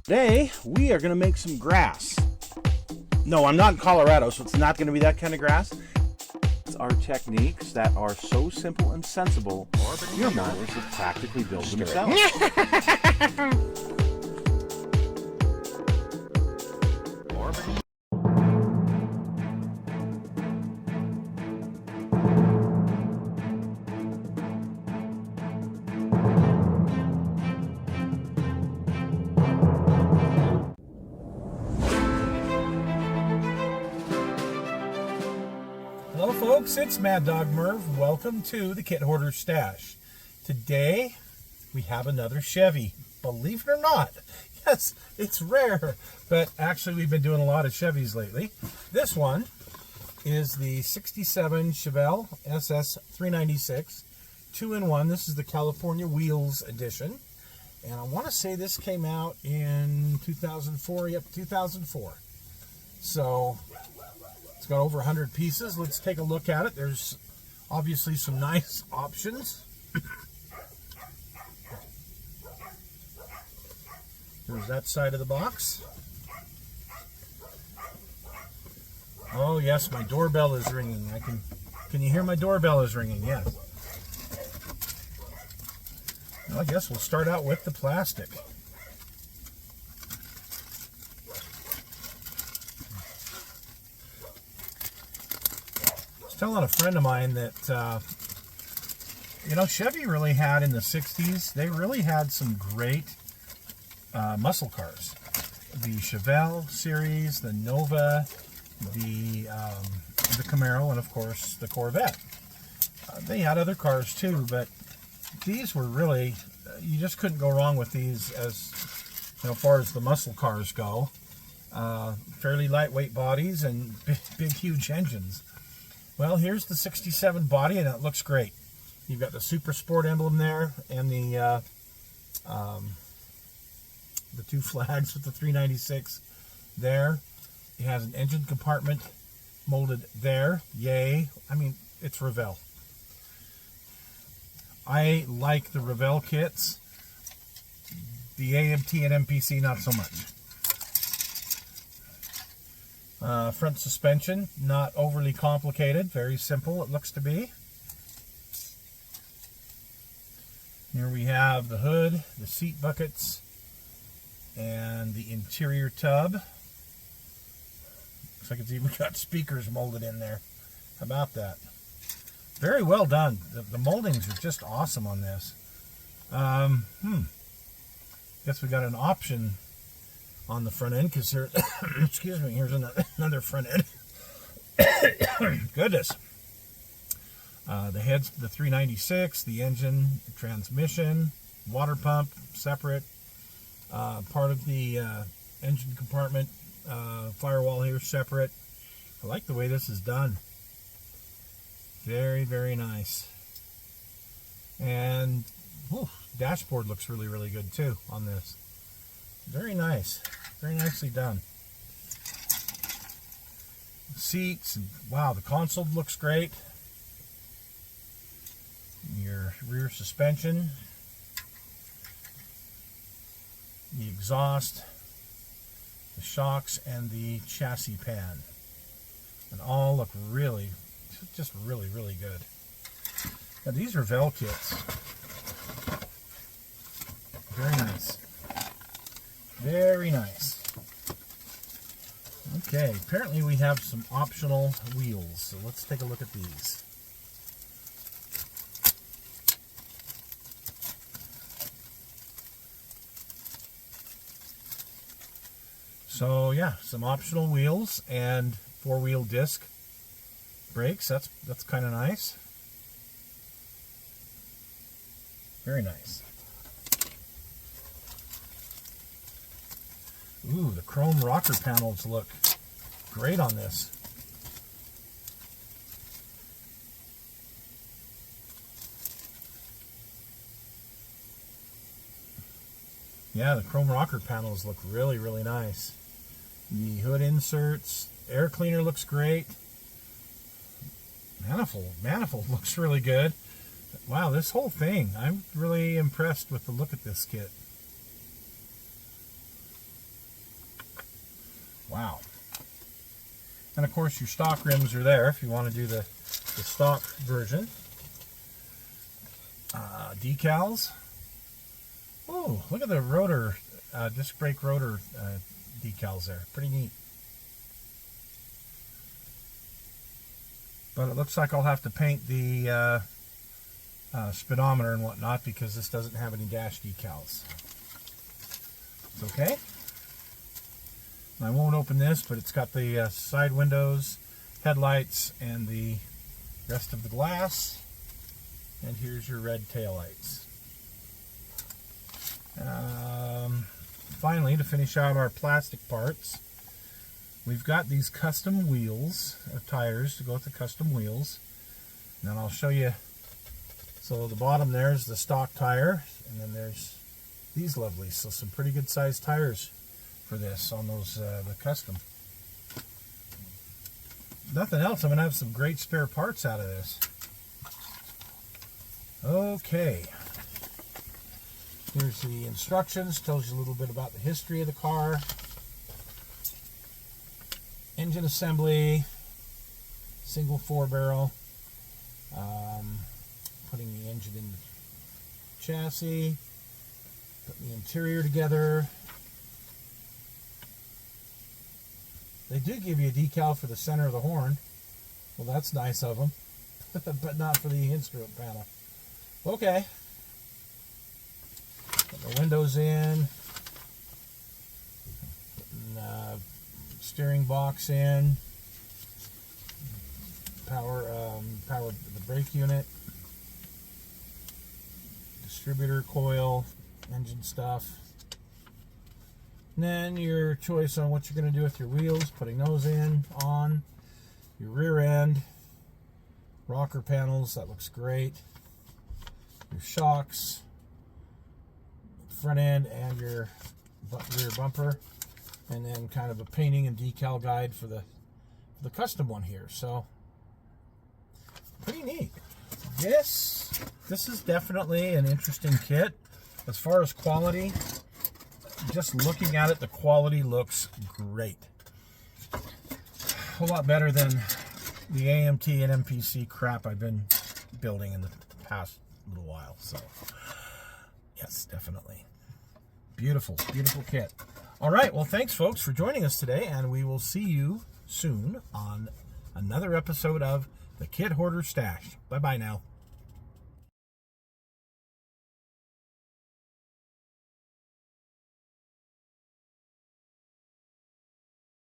Today, we are going to make some grass. No, I'm not in Colorado, so it's not going to be that kind of grass. It's our techniques that are so simple and sensible, your mowers will practically build themselves. Hello folks, it's Mad Dog Merv. Welcome to the Kit Hoarder Stash. Today we have another Chevy. Believe it or not. Yes, it's rare, but actually we've been doing a lot of Chevys lately. This one is the 67 Chevelle SS 396 2-in-1. This is the California Wheels edition. And I want to say this came out in 2004. Yep, 2004. So it's got over 100 pieces. Let's take a look at it. There's obviously some nice options. There's that side of the box. Oh yes, my doorbell is ringing. Can you hear my doorbell is ringing? Yes. Well, I guess we'll start out with the plastic. Telling a friend of mine that Chevy really had in the 60s, they really had some great muscle cars. The Chevelle series, the Nova, the Camaro, and of course the Corvette. They had other cars too, but these were really, you just couldn't go wrong with these as far as the muscle cars go. Fairly lightweight bodies and big huge engines. Well, here's the 67 body, and it looks great. You've got the Super Sport emblem there, and the two flags with the 396 there. It has an engine compartment molded there. Yay! I mean, it's Revell. I like the Revell kits. The AMT and MPC, not so much. Front suspension, not overly complicated, very simple it looks to be. Here we have the hood, the seat buckets, and the interior tub. Looks like it's even got speakers molded in there. How about that? Very well done. The moldings are just awesome on this. Guess we got an option on the front end, because there, excuse me, here's another front end. Goodness. The head's the 396, the engine, transmission, water pump, separate. Part of the engine compartment, firewall here, separate. I like the way this is done. Very, very nice. And dashboard looks really, really good too on this. Very nice. Very nicely done. Seats. Wow, the console looks great. Your rear suspension. The exhaust. The shocks and the chassis pan. And all look really, just really, really good. Now these Revell kits. Very nice. Very nice. Okay, apparently we have some optional wheels, so let's take a look at these. So yeah, some optional wheels and four-wheel disc brakes. That's kind of nice. Very nice. Ooh, the chrome rocker panels look great on this. Yeah, the chrome rocker panels look really, really nice. The hood inserts, air cleaner looks great. Manifold looks really good. Wow, this whole thing, I'm really impressed with the look of this kit. Wow. And of course your stock rims are there if you want to do the stock version. Decals. Oh, look at the rotor, disc brake rotor decals there. Pretty neat. But it looks like I'll have to paint the speedometer and whatnot because this doesn't have any dash decals. It's okay. I won't open this, but it's got the side windows, headlights, and the rest of the glass. And here's your red taillights. Finally, to finish out our plastic parts, we've got these custom wheels, tires to go with the custom wheels. And then I'll show you. So the bottom there is the stock tire, and then there's these lovelies. So some pretty good sized tires for this on those the custom. Nothing else. I'm gonna have some great spare parts out of this. Okay. Here's the instructions. Tells you a little bit about the history of the car. Engine assembly. Single 4-barrel. Putting the engine in the chassis. Putting the interior together. They do give you a decal for the center of the horn. Well, that's nice of them. But not for the instrument panel. Okay. Put the windows in. Putting steering box in. Power the brake unit. Distributor coil. Engine stuff. And then your choice on what you're going to do with your wheels, putting those in, on. Your rear end, rocker panels, that looks great. Your shocks, front end, and your rear bumper. And then kind of a painting and decal guide for the custom one here. So, pretty neat. This is definitely an interesting kit. As far as quality, just looking at it, the quality looks great. A whole lot better than the AMT and MPC crap I've been building in the past little while. So, yes, definitely. Beautiful, beautiful kit. All right, well, thanks, folks, for joining us today, and we will see you soon on another episode of the Kit Hoarder Stash. Bye-bye now.